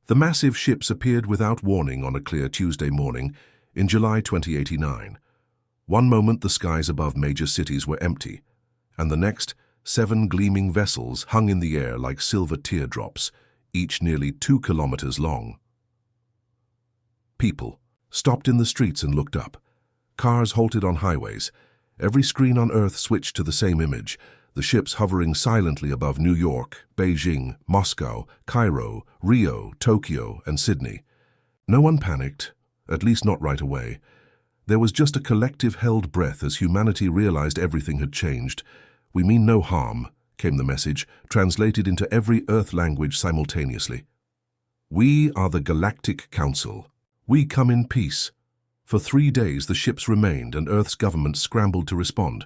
The massive ships appeared without warning on a clear Tuesday morning in July 2089. One moment the skies above major cities were empty, and the next, 7 gleaming vessels hung in the air like silver teardrops, each nearly 2 kilometers long. People stopped in the streets and looked up. Cars halted on highways. Every screen on Earth switched to the same image, the ships hovering silently above New York, Beijing, Moscow, Cairo, Rio, Tokyo, and Sydney. No one panicked, at least not right away. There was just a collective held breath as humanity realized everything had changed. "We mean no harm," came the message, translated into every Earth language simultaneously. "We are the Galactic Council. We come in peace." For 3 days the ships remained and Earth's government scrambled to respond.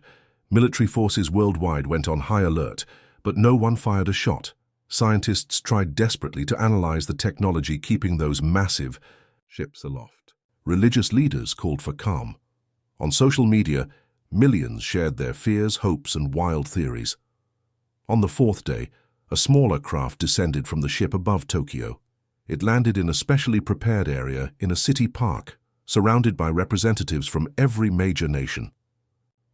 Military forces worldwide went on high alert, but no one fired a shot. Scientists tried desperately to analyze the technology keeping those massive ships aloft. Religious leaders called for calm. On social media, millions shared their fears, hopes, and wild theories. On the 4th day, a smaller craft descended from the ship above Tokyo. It landed in a specially prepared area in a city park, surrounded by representatives from every major nation.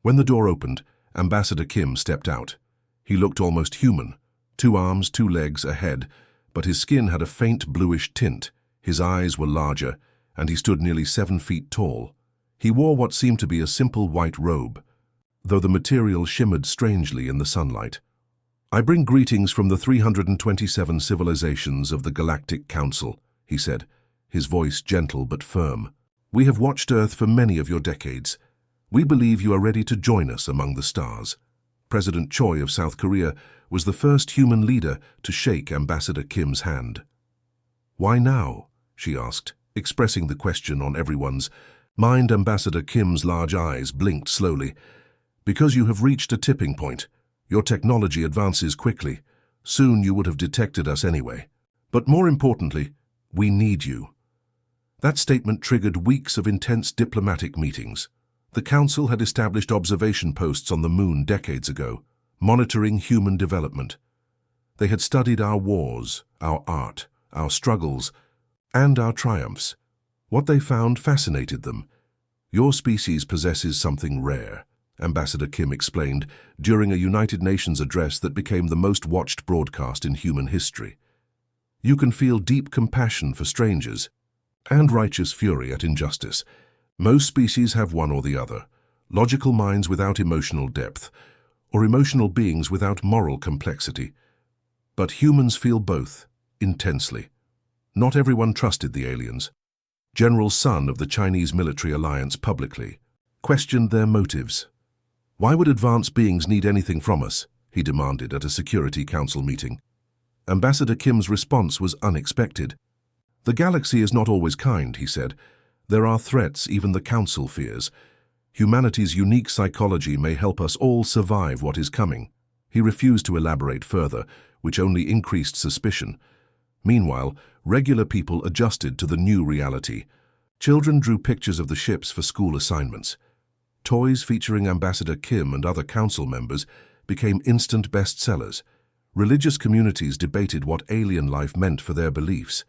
When the door opened, Ambassador Kim stepped out. He looked almost human, 2 arms, 2 legs, a head, but his skin had a faint bluish tint, his eyes were larger, and he stood nearly 7 feet tall. He wore what seemed to be a simple white robe, though the material shimmered strangely in the sunlight. "I bring greetings from the 327 civilizations of the Galactic Council," he said, his voice gentle but firm. "We have watched Earth for many of your decades. We believe you are ready to join us among the stars." President Choi of South Korea was the first human leader to shake Ambassador Kim's hand. "Why now?" she asked, expressing the question on everyone's mind. Ambassador Kim's large eyes blinked slowly. "Because you have reached a tipping point. Your technology advances quickly. Soon you would have detected us anyway. But more importantly, we need you." That statement triggered weeks of intense diplomatic meetings. The Council had established observation posts on the Moon decades ago, monitoring human development. They had studied our wars, our art, our struggles, and our triumphs. What they found fascinated them. "Your species possesses something rare," Ambassador Kim explained during a United Nations address that became the most watched broadcast in human history. "You can feel deep compassion for strangers and righteous fury at injustice. Most species have one or the other, logical minds without emotional depth, or emotional beings without moral complexity. But humans feel both, intensely. Not everyone trusted the aliens. General Sun of the Chinese military alliance publicly questioned their motives. "Why would advanced beings need anything from us?" he demanded at a Security Council meeting. Ambassador Kim's response was unexpected. "The galaxy is not always kind," he said. "There are threats even the Council fears. Humanity's unique psychology may help us all survive what is coming." He refused to elaborate further, which only increased suspicion. Meanwhile, regular people adjusted to the new reality. Children drew pictures of the ships for school assignments. Toys featuring Ambassador Kim and other council members became instant bestsellers. Religious communities debated what alien life meant for their beliefs.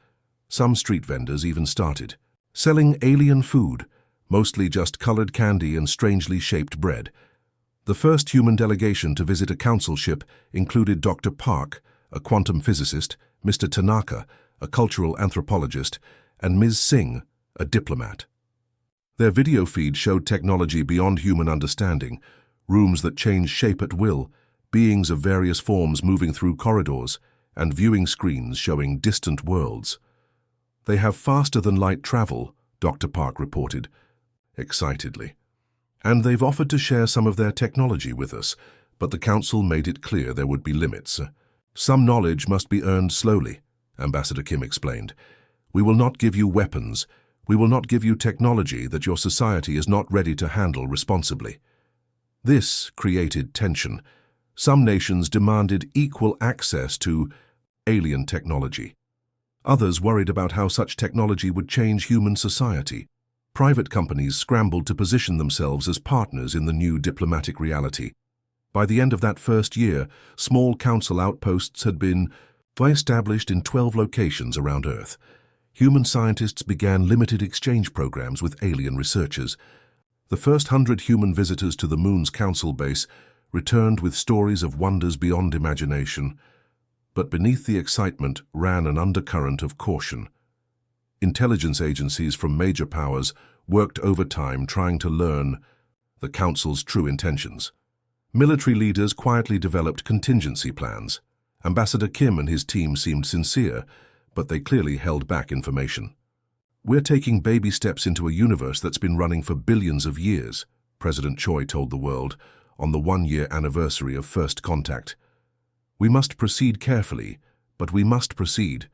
Some street vendors even started selling alien food, mostly just colored candy and strangely shaped bread. The first human delegation to visit a council ship included Dr. Park, a quantum physicist, Mr. Tanaka, a cultural anthropologist, and Ms. Singh, a diplomat. Their video feed showed technology beyond human understanding, rooms that changed shape at will, beings of various forms moving through corridors, and viewing screens showing distant worlds. "They have faster-than-light travel," Dr. Park reported, excitedly. "And they've offered to share some of their technology with us, but the Council made it clear there would be limits. Some knowledge must be earned slowly," Ambassador Kim explained. "We will not give you weapons. We will not give you technology that your society is not ready to handle responsibly." This created tension. Some nations demanded equal access to alien technology. Others worried about how such technology would change human society. Private companies scrambled to position themselves as partners in the new diplomatic reality. By the end of that first year, small council outposts had been Established in 12 locations around Earth, human scientists began limited exchange programs with alien researchers. The first 100 human visitors to the Moon's Council base returned with stories of wonders beyond imagination. But beneath the excitement ran an undercurrent of caution. Intelligence agencies from major powers worked overtime trying to learn the Council's true intentions. Military leaders quietly developed contingency plans. Ambassador Kim and his team seemed sincere, but they clearly held back information. "We're taking baby steps into a universe that's been running for billions of years," President Choi told the world on the one-year anniversary of first contact. "We must proceed carefully, but we must proceed.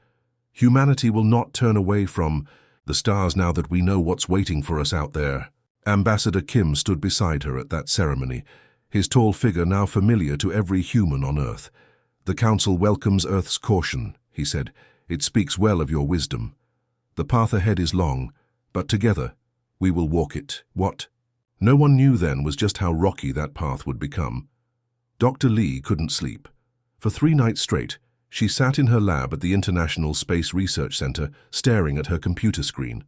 Humanity will not turn away from the stars now that we know what's waiting for us out there." Ambassador Kim stood beside her at that ceremony, his tall figure now familiar to every human on Earth. "The Council welcomes Earth's caution," he said. "It speaks well of your wisdom. The path ahead is long, but together we will walk it." What no one knew then was just how rocky that path would become. Dr. Lee couldn't sleep. For 3 nights straight, she sat in her lab at the International Space Research Center, staring at her computer screen.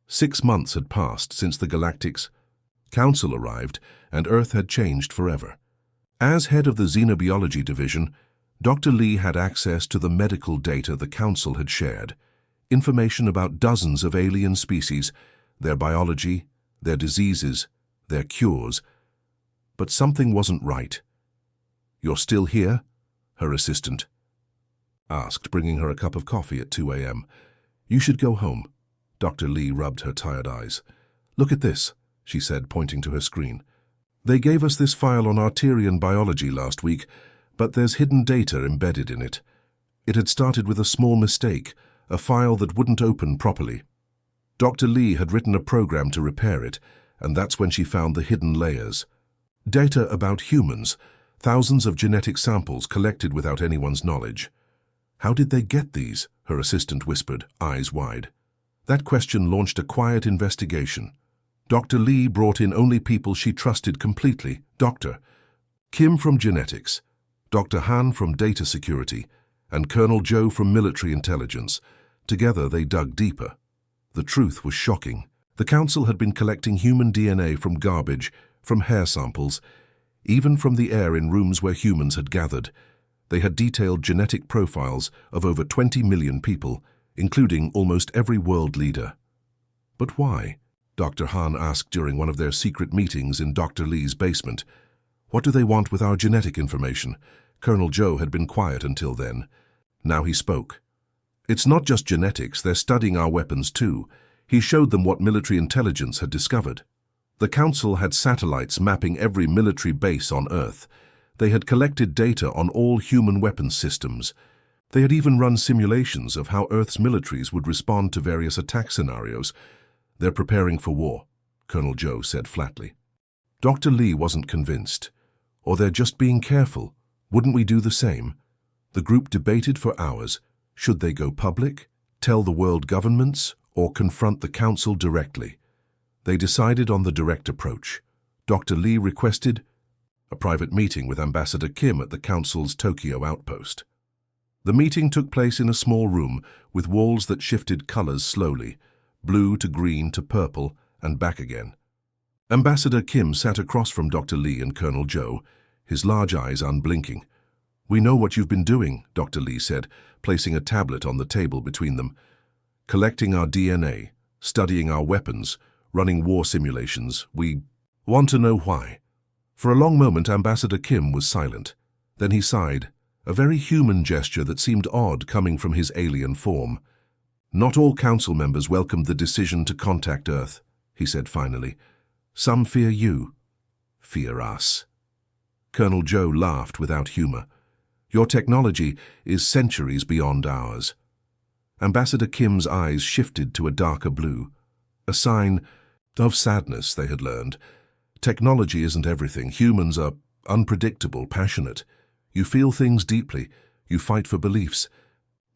6 months had passed since the Galactic Council arrived, and Earth had changed forever. As head of the Xenobiology Division, Dr. Lee had access to the medical data the Council had shared, information about dozens of alien species, their biology, their diseases, their cures. But something wasn't right. "You're still here?" her assistant asked, bringing her a cup of coffee at 2 a.m. "You should go home." Dr. Lee rubbed her tired eyes. "Look at this," she said, pointing to her screen. "They gave us this file on Arterian biology last week, but there's hidden data embedded in it. It had started with a small mistake, a file that wouldn't open properly. Dr. Lee had written a program to repair it, and that's when she found the hidden layers. Data about humans, thousands of genetic samples collected without anyone's knowledge." "How did they get these?" her assistant whispered, eyes wide. That question launched a quiet investigation. Dr. Lee brought in only people she trusted completely. Dr. Kim from genetics, Dr. Han from data security, and Colonel Joe from military intelligence. Together they dug deeper. The truth was shocking. The Council had been collecting human DNA from garbage, from hair samples, even from the air in rooms where humans had gathered. They had detailed genetic profiles of over 20 million people, including almost every world leader. "But why?" Dr. Han asked during one of their secret meetings in Dr. Lee's basement. "What do they want with our genetic information?" Colonel Joe had been quiet until then. Now he spoke. "It's not just genetics, they're studying our weapons too." He showed them what military intelligence had discovered. The Council had satellites mapping every military base on Earth. They had collected data on all human weapons systems. They had even run simulations of how Earth's militaries would respond to various attack scenarios. "They're preparing for war," Colonel Joe said flatly. Dr. Lee wasn't convinced. "Or they're just being careful. Wouldn't we do the same?" The group debated for hours. Should they go public, tell the world governments, or confront the Council directly? They decided on the direct approach. Dr. Lee requested a private meeting with Ambassador Kim at the Council's Tokyo outpost. The meeting took place in a small room with walls that shifted colors slowly, blue to green to purple and back again. Ambassador Kim sat across from Dr. Lee and Colonel Joe, his large eyes unblinking. "We know what you've been doing," Dr. Lee said, placing a tablet on the table between them. "Collecting our DNA, studying our weapons, running war simulations. We want to know why." For a long moment, Ambassador Kim was silent. Then he sighed, a very human gesture that seemed odd coming from his alien form. "Not all Council members welcomed the decision to contact Earth," he said finally. "Some fear you. Fear us." Colonel Joe laughed without humor. "Your technology is centuries beyond ours." Ambassador Kim's eyes shifted to a darker blue, a sign of sadness they had learned. Technology isn't everything. Humans are unpredictable, passionate. You feel things deeply. You fight for beliefs.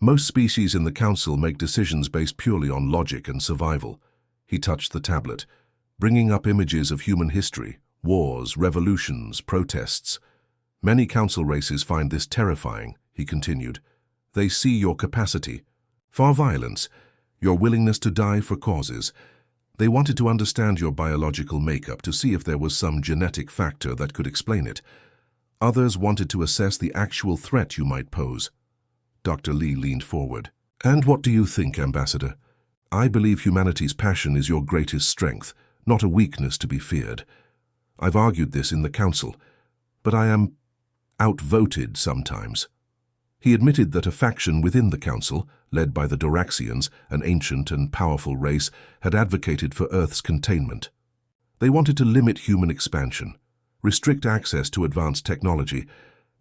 Most species in the Council make decisions based purely on logic and survival. He touched the tablet, bringing up images of human history, wars, revolutions, protests. "Many Council races find this terrifying," he continued. They see your capacity for violence, your willingness to die for causes. They wanted to understand your biological makeup to see if there was some genetic factor that could explain it. Others wanted to assess the actual threat you might pose. Dr. Lee leaned forward. And what do you think, Ambassador? I believe humanity's passion is your greatest strength, not a weakness to be feared. I've argued this in the Council, but I am outvoted sometimes. He admitted that a faction within the Council, led by the Doraxians, an ancient and powerful race, had advocated for Earth's containment. They wanted to limit human expansion, restrict access to advanced technology,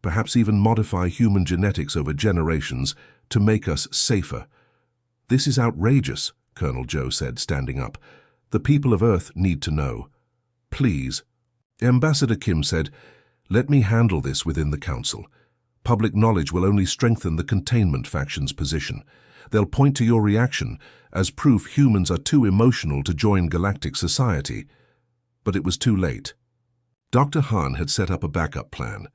perhaps even modify human genetics over generations to make us safer. This is outrageous, Colonel Joe said, standing up. The people of Earth need to know. Please. Ambassador Kim said, let me handle this within the Council. Public knowledge will only strengthen the containment faction's position. They'll point to your reaction as proof humans are too emotional to join galactic society. But it was too late. Dr. Han had set up a backup plan.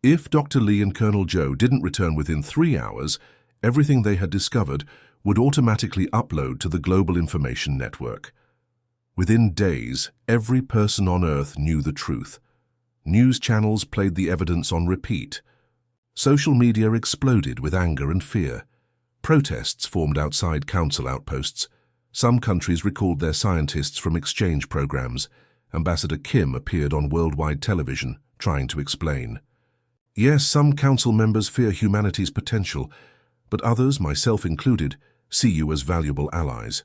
If Dr. Lee and Colonel Joe didn't return within 3 hours, everything they had discovered would automatically upload to the Global Information Network. Within days, every person on Earth knew the truth. News channels played the evidence on repeat. Social media exploded with anger and fear. Protests formed outside council outposts. Some countries recalled their scientists from exchange programs. Ambassador Kim appeared on worldwide television, trying to explain. Yes, some council members fear humanity's potential, but others, myself included, see you as valuable allies.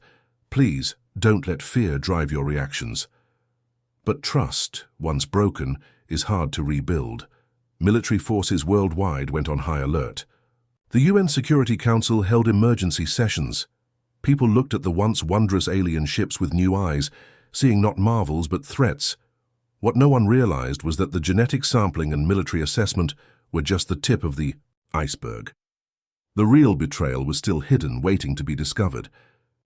Please, don't let fear drive your reactions. But trust, once broken, is hard to rebuild. Military forces worldwide went on high alert. The UN Security Council held emergency sessions. People looked at the once wondrous alien ships with new eyes, seeing not marvels but threats. What no one realized was that the genetic sampling and military assessment were just the tip of the iceberg. The real betrayal was still hidden, waiting to be discovered.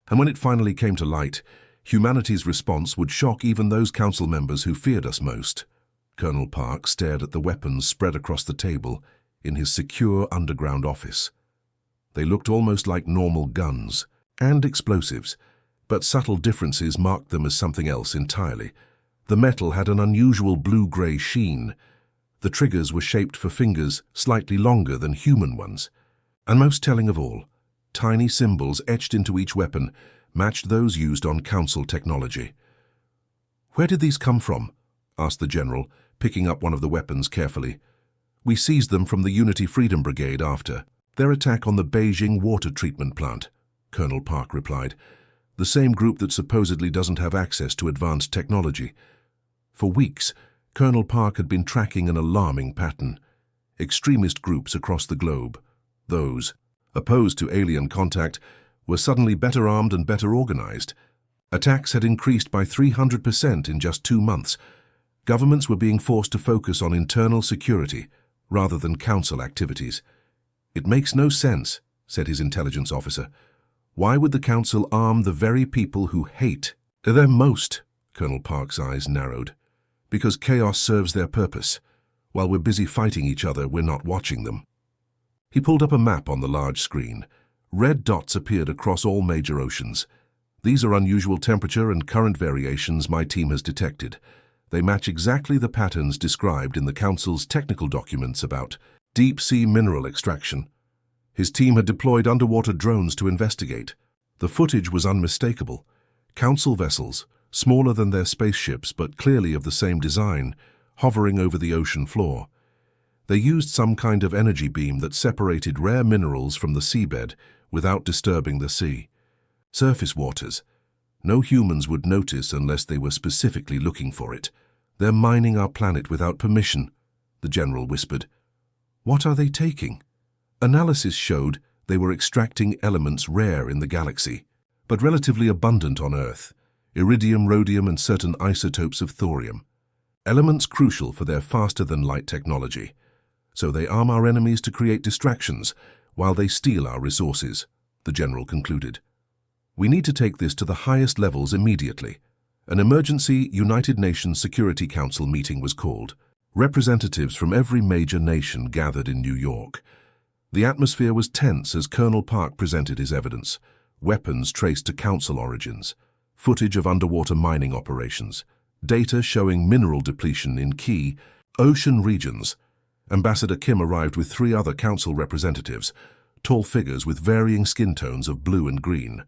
And when it finally came to light, humanity's response would shock even those council members who feared us most. Colonel Park stared at the weapons spread across the table in his secure underground office. They looked almost like normal guns and explosives, but subtle differences marked them as something else entirely. The metal had an unusual blue-gray sheen. The triggers were shaped for fingers slightly longer than human ones. And most telling of all, tiny symbols etched into each weapon matched those used on council technology. Where did these come from? Asked the general, picking up one of the weapons carefully. We seized them from the Unity Freedom Brigade after their attack on the Beijing water treatment plant, Colonel Park replied. The same group that supposedly doesn't have access to advanced technology. For weeks, Colonel Park had been tracking an alarming pattern. Extremist groups across the globe, those opposed to alien contact, were suddenly better armed and better organized. Attacks had increased by 300% in just 2 months. Governments were being forced to focus on internal security rather than council activities. It makes no sense, said his intelligence officer. Why would the council arm the very people who hate them most? Colonel Park's eyes narrowed. Because chaos serves their purpose. While we're busy fighting each other, we're not watching them. He pulled up a map on the large screen. Red dots appeared across all major oceans. These are unusual temperature and current variations my team has detected. They match exactly the patterns described in the Council's technical documents about deep-sea mineral extraction. His team had deployed underwater drones to investigate. The footage was unmistakable. Council vessels, smaller than their spaceships but clearly of the same design, hovering over the ocean floor. They used some kind of energy beam that separated rare minerals from the seabed without disturbing the sea. Surface waters. No humans would notice unless they were specifically looking for it. They're mining our planet without permission, the general whispered. What are they taking? Analysis showed they were extracting elements rare in the galaxy, but relatively abundant on Earth. Iridium, rhodium, and certain isotopes of thorium. Elements crucial for their faster-than-light technology. So they arm our enemies to create distractions while they steal our resources, the general concluded. We need to take this to the highest levels immediately. An emergency United Nations Security Council meeting was called. Representatives from every major nation gathered in New York. The atmosphere was tense as Colonel Park presented his evidence. Weapons traced to Council origins, footage of underwater mining operations, data showing mineral depletion in key ocean regions. Ambassador Kim arrived with 3 other Council representatives, tall figures with varying skin tones of blue and green.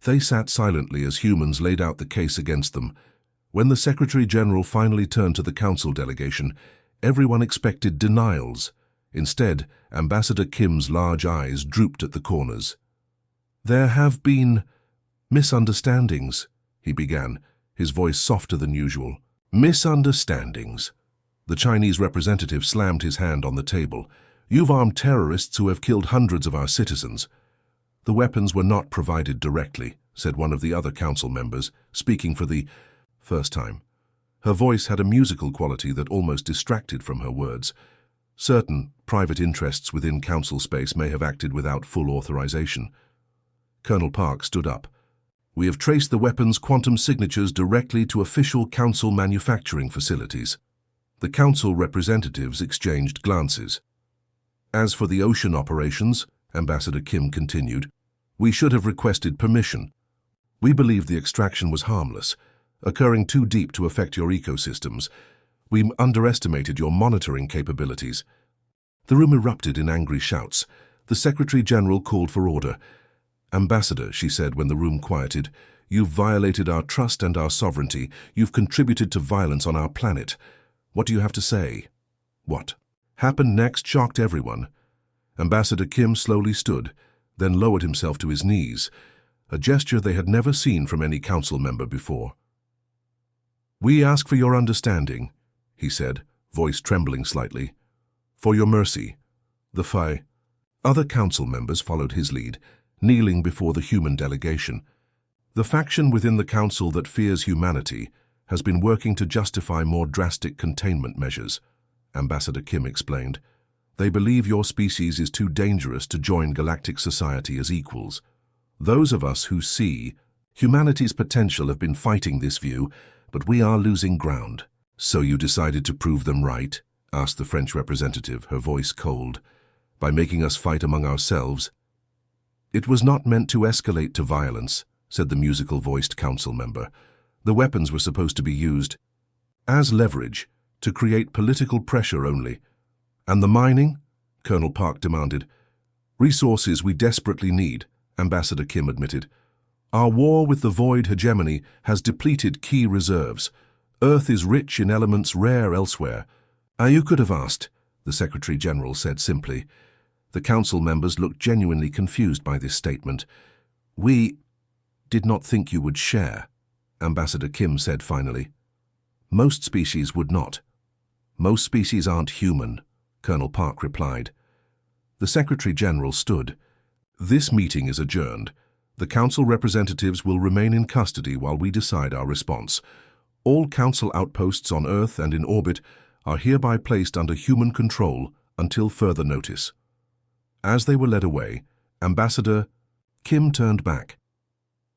They sat silently as humans laid out the case against them. When the Secretary-General finally turned to the Council delegation, everyone expected denials. Instead, Ambassador Kim's large eyes drooped at the corners. "There have been misunderstandings," he began, his voice softer than usual. "Misunderstandings." The Chinese representative slammed his hand on the table. "You've armed terrorists who have killed hundreds of our citizens." "The weapons were not provided directly," said one of the other council members, speaking for the first time. Her voice had a musical quality that almost distracted from her words. Certain private interests within council space may have acted without full authorization. Colonel Park stood up. "We have traced the weapons' quantum signatures directly to official council manufacturing facilities." The council representatives exchanged glances. "As for the ocean operations," Ambassador Kim continued, "we should have requested permission. We believe the extraction was harmless, occurring too deep to affect your ecosystems. We underestimated your monitoring capabilities." The room erupted in angry shouts. The Secretary-General called for order. "Ambassador," she said when the room quieted, "you've violated our trust and our sovereignty. You've contributed to violence on our planet. What do you have to say?" What happened next shocked everyone. Ambassador Kim slowly stood, then lowered himself to his knees, a gesture they had never seen from any council member before. "We ask for your understanding," he said, voice trembling slightly. "For your mercy." The Phi. Other council members followed his lead, kneeling before the human delegation. The faction within the council that fears humanity has been working to justify more drastic containment measures, Ambassador Kim explained. "They believe your species is too dangerous to join galactic society as equals. Those of us who see humanity's potential have been fighting this view, but we are losing ground." "So you decided to prove them right?" asked the French representative, her voice cold. "By making us fight among ourselves?" "It was not meant to escalate to violence," said the musical-voiced council member. "The weapons were supposed to be used as leverage, to create political pressure only." "And the mining?" Colonel Park demanded. "Resources we desperately need," Ambassador Kim admitted. "Our war with the void hegemony has depleted key reserves. Earth is rich in elements rare elsewhere." "You could have asked," the Secretary-General said simply. The council members looked genuinely confused by this statement. "We did not think you would share," Ambassador Kim said finally. "Most species would not." "Most species aren't human," Colonel Park replied. The Secretary-General stood. "This meeting is adjourned. The council representatives will remain in custody while we decide our response. All council outposts on Earth and in orbit are hereby placed under human control until further notice." As they were led away, Ambassador Kim turned back.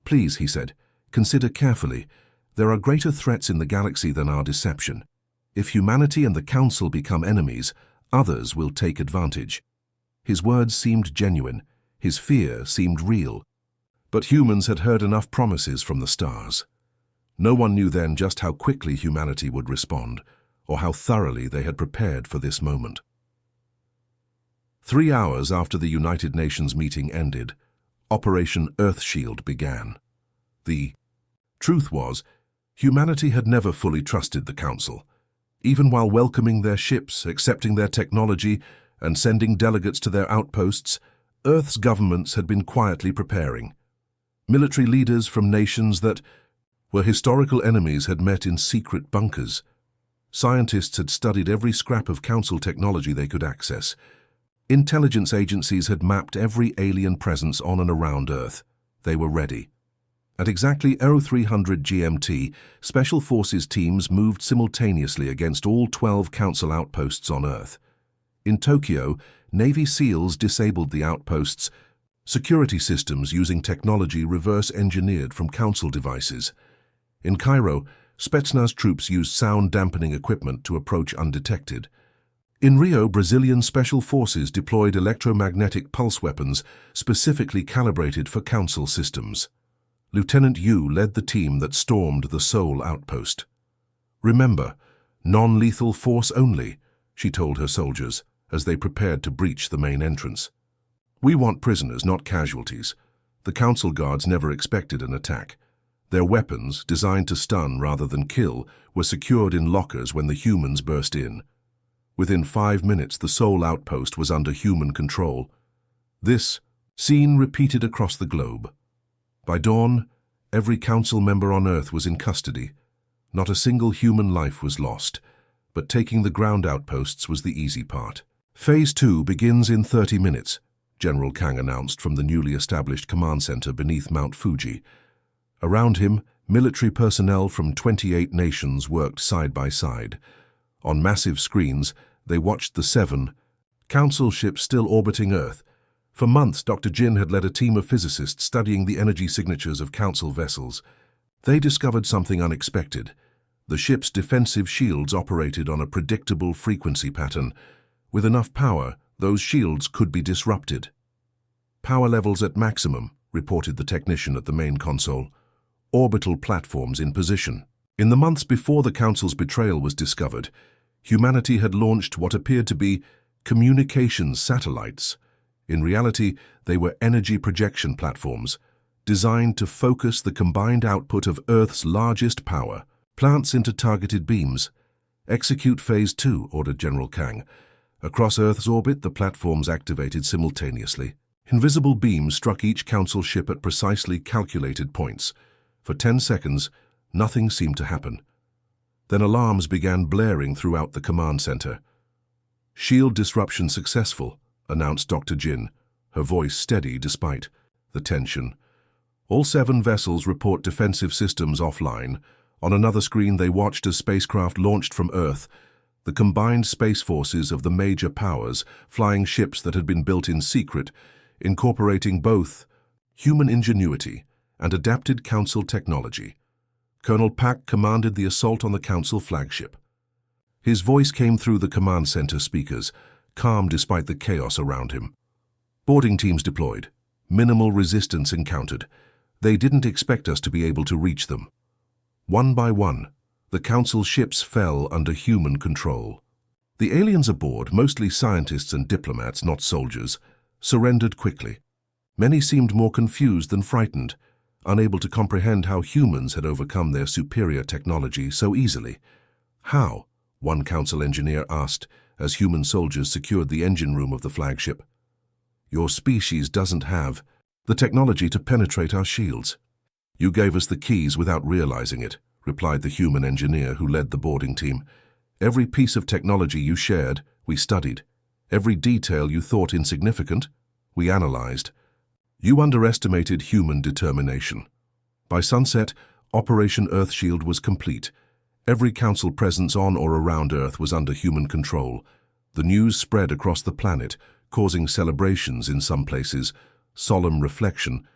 "Please," he said, "consider carefully. There are greater threats in the galaxy than our deception. If humanity and the Council become enemies, others will take advantage." His words seemed genuine. His fear seemed real. But humans had heard enough promises from the stars. No one knew then just how quickly humanity would respond, or how thoroughly they had prepared for this moment. 3 hours after the United Nations meeting ended, Operation Earthshield began. The truth was, humanity had never fully trusted the Council. Even while welcoming their ships, accepting their technology, and sending delegates to their outposts, Earth's governments had been quietly preparing. Military leaders from nations that were historical enemies had met in secret bunkers. Scientists had studied every scrap of Council technology they could access. Intelligence agencies had mapped every alien presence on and around Earth. They were ready. At exactly 0300 GMT, Special Forces teams moved simultaneously against all 12 Council outposts on Earth. In Tokyo, Navy SEALs disabled the outposts' security systems using technology reverse-engineered from Council devices. In Cairo, Spetsnaz troops used sound-dampening equipment to approach undetected. In Rio, Brazilian special forces deployed electromagnetic pulse weapons specifically calibrated for Council systems. Lieutenant Yu led the team that stormed the Seoul outpost. "Remember, non-lethal force only," she told her soldiers as they prepared to breach the main entrance. "We want prisoners, not casualties." The Council guards never expected an attack. Their weapons, designed to stun rather than kill, were secured in lockers when the humans burst in. Within 5 minutes, the Seoul outpost was under human control. This scene repeated across the globe. By dawn, every Council member on Earth was in custody. Not a single human life was lost, but taking the ground outposts was the easy part. Phase 2 begins in 30 minutes, General Kang announced from the newly established command center beneath Mount Fuji. Around him, military personnel from 28 nations worked side by side. On massive screens, they watched the 7 Council ships still orbiting Earth. For months, Dr. Jin had led a team of physicists studying the energy signatures of Council vessels. They discovered something unexpected. The ship's defensive shields operated on a predictable frequency pattern. With enough power, those shields could be disrupted. "Power levels at maximum," reported the technician at the main console. "Orbital platforms in position." In the months before the Council's betrayal was discovered, humanity had launched what appeared to be communications satellites. In reality, they were energy projection platforms, designed to focus the combined output of Earth's largest power plants into targeted beams. "Execute Phase 2, ordered General Kang. Across Earth's orbit, the platforms activated simultaneously. Invisible beams struck each Council ship at precisely calculated points. For 10 seconds, nothing seemed to happen. Then alarms began blaring throughout the command center. "Shield disruption successful," announced Dr. Jin, her voice steady despite the tension. "All 7 vessels report defensive systems offline." On another screen, they watched as spacecraft launched from Earth, the combined space forces of the major powers, flying ships that had been built in secret, incorporating both human ingenuity and adapted Council technology. Colonel Pak commanded the assault on the Council flagship. His voice came through the command center speakers, calm despite the chaos around him. "Boarding teams deployed. Minimal resistance encountered. They didn't expect us to be able to reach them." One by one, the Council ships fell under human control. The aliens aboard, mostly scientists and diplomats, not soldiers, surrendered quickly. Many seemed more confused than frightened, unable to comprehend how humans had overcome their superior technology so easily. "How?" one Council engineer asked as human soldiers secured the engine room of the flagship. "Your species doesn't have the technology to penetrate our shields." "You gave us the keys without realizing it," replied the human engineer who led the boarding team. "Every piece of technology you shared, we studied. Every detail you thought insignificant, we analyzed. You underestimated human determination." By sunset, Operation Earthshield was complete. Every Council presence on or around Earth was under human control. The news spread across the planet, causing celebrations in some places, solemn reflection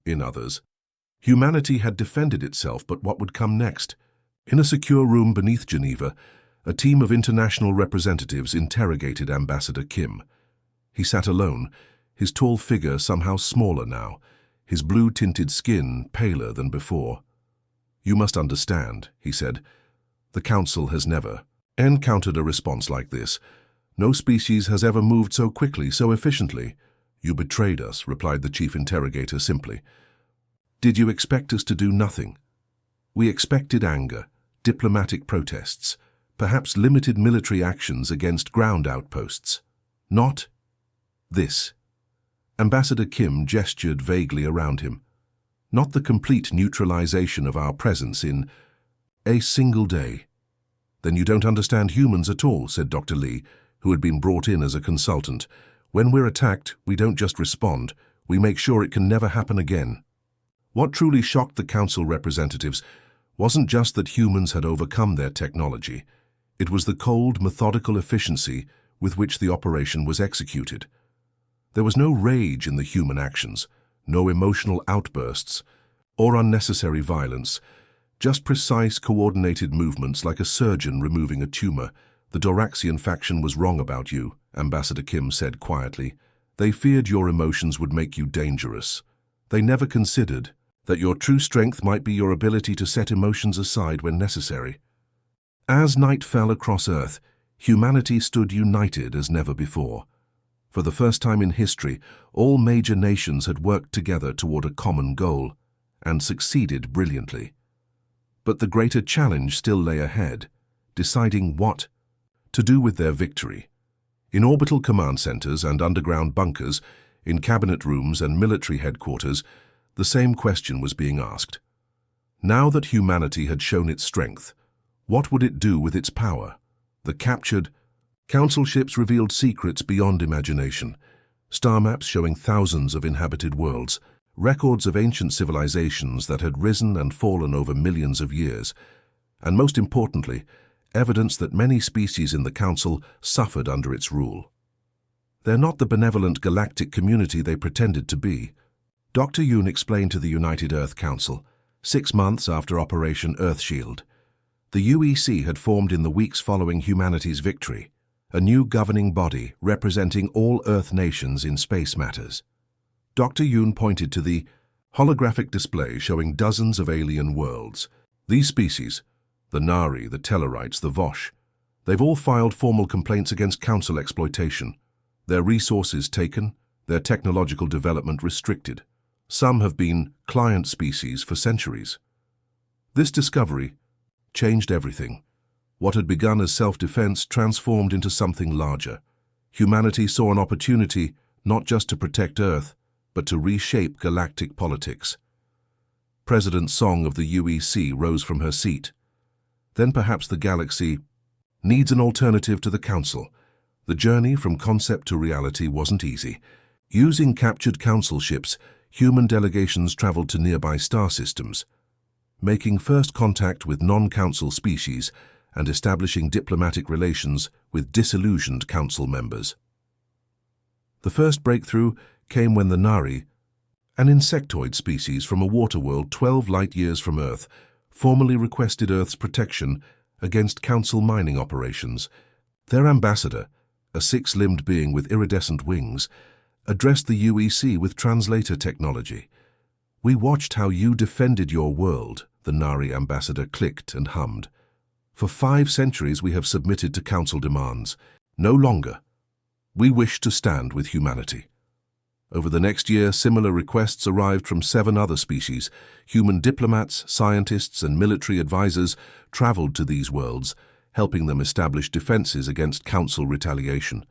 in others. Humanity had defended itself, but what would come next? In a secure room beneath Geneva, a team of international representatives interrogated Ambassador Kim. He sat alone, his tall figure somehow smaller now, his blue-tinted skin paler than before. "You must understand," he said. "The Council has never encountered a response like this. No species has ever moved so quickly, so efficiently." "You betrayed us," replied the chief interrogator simply. "Did you expect us to do nothing?" "We expected anger, diplomatic protests, perhaps limited military actions against ground outposts. Not this." Ambassador Kim gestured vaguely around him. "Not the complete neutralization of our presence in a single day." "Then you don't understand humans at all," said Dr. Lee, who had been brought in as a consultant. "When we're attacked, we don't just respond, we make sure it can never happen again." What truly shocked the Council representatives wasn't just that humans had overcome their technology. It was the cold, methodical efficiency with which the operation was executed. There was no rage in the human actions, no emotional outbursts, or unnecessary violence, just precise, coordinated movements like a surgeon removing a tumor. The Doraxian faction was wrong about you, Ambassador Kim said quietly. They feared your emotions would make you dangerous. They never considered that your true strength might be your ability to set emotions aside when necessary. As night fell across Earth, humanity stood united as never before. For the first time in history, all major nations had worked together toward a common goal, and succeeded brilliantly. But the greater challenge still lay ahead, deciding what to do with their victory. In orbital command centers and underground bunkers, in cabinet rooms and military headquarters, the same question was being asked. Now that humanity had shown its strength, what would it do with its power? The captured council ships revealed secrets beyond imagination, star maps showing thousands of inhabited worlds, records of ancient civilizations that had risen and fallen over millions of years, and most importantly, evidence that many species in the Council suffered under its rule. They're not the benevolent galactic community they pretended to be. Dr. Yoon explained to the United Earth Council, 6 months after Operation Earthshield. The UEC had formed in the weeks following humanity's victory, a new governing body representing all Earth nations in space matters. Dr. Yoon pointed to the holographic display showing dozens of alien worlds. These species, the Nari, the Tellarites, the Vosh, they've all filed formal complaints against Council exploitation. Their resources taken, their technological development restricted. Some have been client species for centuries. This discovery changed everything. What had begun as self-defense transformed into something larger. Humanity saw an opportunity not just to protect Earth, but to reshape galactic politics. President Song of the UEC rose from her seat. Then perhaps the galaxy needs an alternative to the Council. The journey from concept to reality wasn't easy. Using captured Council ships, human delegations traveled to nearby star systems, making first contact with non-Council species and establishing diplomatic relations with disillusioned Council members. The first breakthrough came when the Nari, an insectoid species from a water world 12 light-years from Earth, formally requested Earth's protection against Council mining operations. Their ambassador, a 6-limbed being with iridescent wings, addressed the UEC with translator technology. "We watched how you defended your world," the Nari ambassador clicked and hummed. "For 5 centuries we have submitted to Council demands. No longer. We wish to stand with humanity." Over the next year, similar requests arrived from 7 other species. Human diplomats, scientists, and military advisors traveled to these worlds, helping them establish defenses against Council retaliation.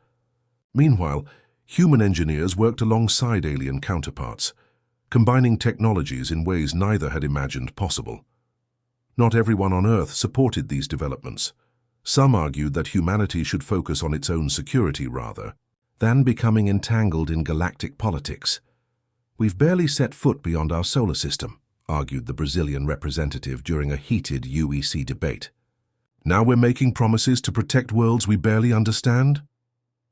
Meanwhile, human engineers worked alongside alien counterparts, combining technologies in ways neither had imagined possible. Not everyone on Earth supported these developments. Some argued that humanity should focus on its own security rather than becoming entangled in galactic politics. "We've barely set foot beyond our solar system," argued the Brazilian representative during a heated UEC debate. "Now we're making promises to protect worlds we barely understand?"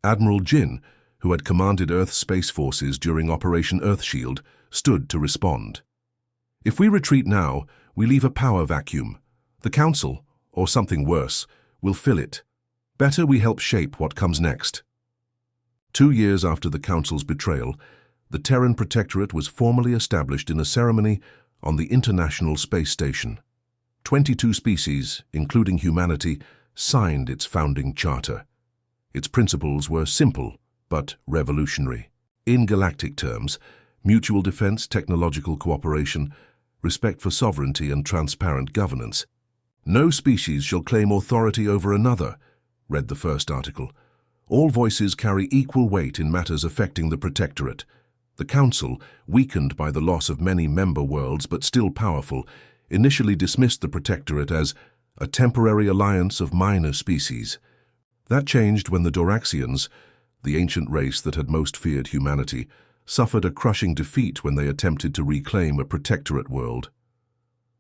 Admiral Jin, who had commanded Earth's space forces during Operation Earthshield, stood to respond. "If we retreat now, we leave a power vacuum. The Council, or something worse, will fill it. Better we help shape what comes next." 2 years after the Council's betrayal, the Terran Protectorate was formally established in a ceremony on the International Space Station. 22 species, including humanity, signed its founding charter. Its principles were simple but revolutionary. In galactic terms, mutual defense, technological cooperation, respect for sovereignty, and transparent governance. "No species shall claim authority over another," read the first article. "All voices carry equal weight in matters affecting the Protectorate." The Council, weakened by the loss of many member worlds but still powerful, initially dismissed the Protectorate as a temporary alliance of minor species. That changed when the Doraxians, the ancient race that had most feared humanity, suffered a crushing defeat when they attempted to reclaim a Protectorate world.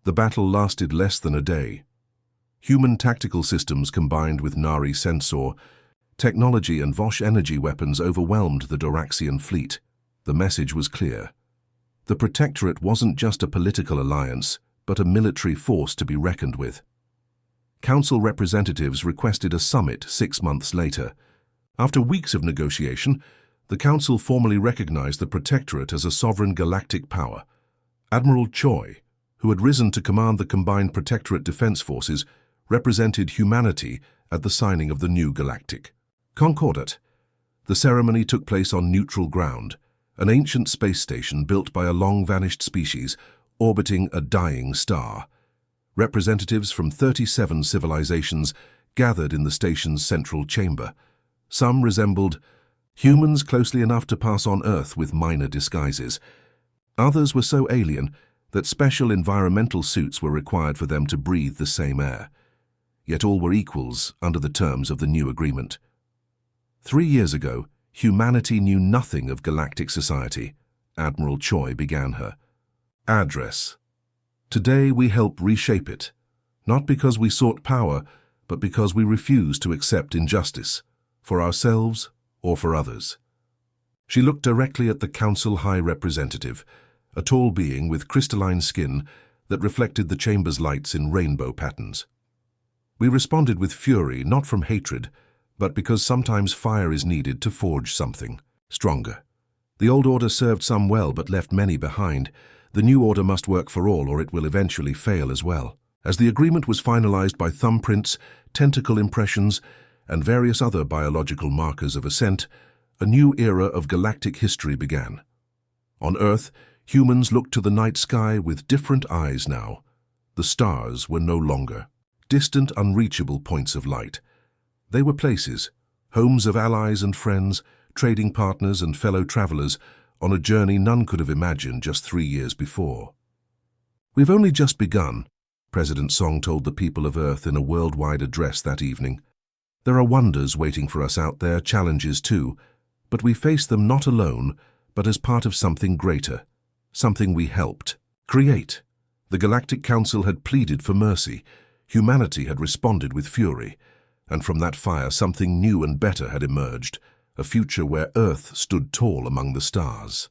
The battle lasted less than a day. Human tactical systems combined with Nari sensor technology and Vosh energy weapons overwhelmed the Doraxian fleet. The message was clear. The Protectorate wasn't just a political alliance, but a military force to be reckoned with. Council representatives requested a summit 6 months later. After weeks of negotiation, the Council formally recognized the Protectorate as a sovereign galactic power. Admiral Choi, who had risen to command the combined Protectorate defense forces, represented humanity at the signing of the new galactic Concordat. The ceremony took place on neutral ground, an ancient space station built by a long-vanished species orbiting a dying star. Representatives from 37 civilizations gathered in the station's central chamber. Some resembled humans closely enough to pass on Earth with minor disguises. Others were so alien that special environmental suits were required for them to breathe the same air. Yet all were equals under the terms of the new agreement. 3 years ago, humanity knew nothing of galactic society. Admiral Choi began her address. Today we help reshape it, not because we sought power, but because we refuse to accept injustice, for ourselves or for others. She looked directly at the Council High Representative, a tall being with crystalline skin that reflected the chamber's lights in rainbow patterns. We responded with fury, not from hatred, but because sometimes fire is needed to forge something stronger. The old order served some well but left many behind. The new order must work for all, or it will eventually fail as well. As the agreement was finalized by thumbprints, tentacle impressions, and various other biological markers of ascent, a new era of galactic history began. On Earth, humans looked to the night sky with different eyes now. The stars were no longer distant, unreachable points of light. They were places, homes of allies and friends, trading partners and fellow travelers, on a journey none could have imagined just 3 years before. "We've only just begun," President Song told the people of Earth in a worldwide address that evening. "There are wonders waiting for us out there, challenges too, but we face them not alone, but as part of something greater, something we helped create." The Galactic Council had pleaded for mercy, humanity had responded with fury, and from that fire something new and better had emerged, a future where Earth stood tall among the stars.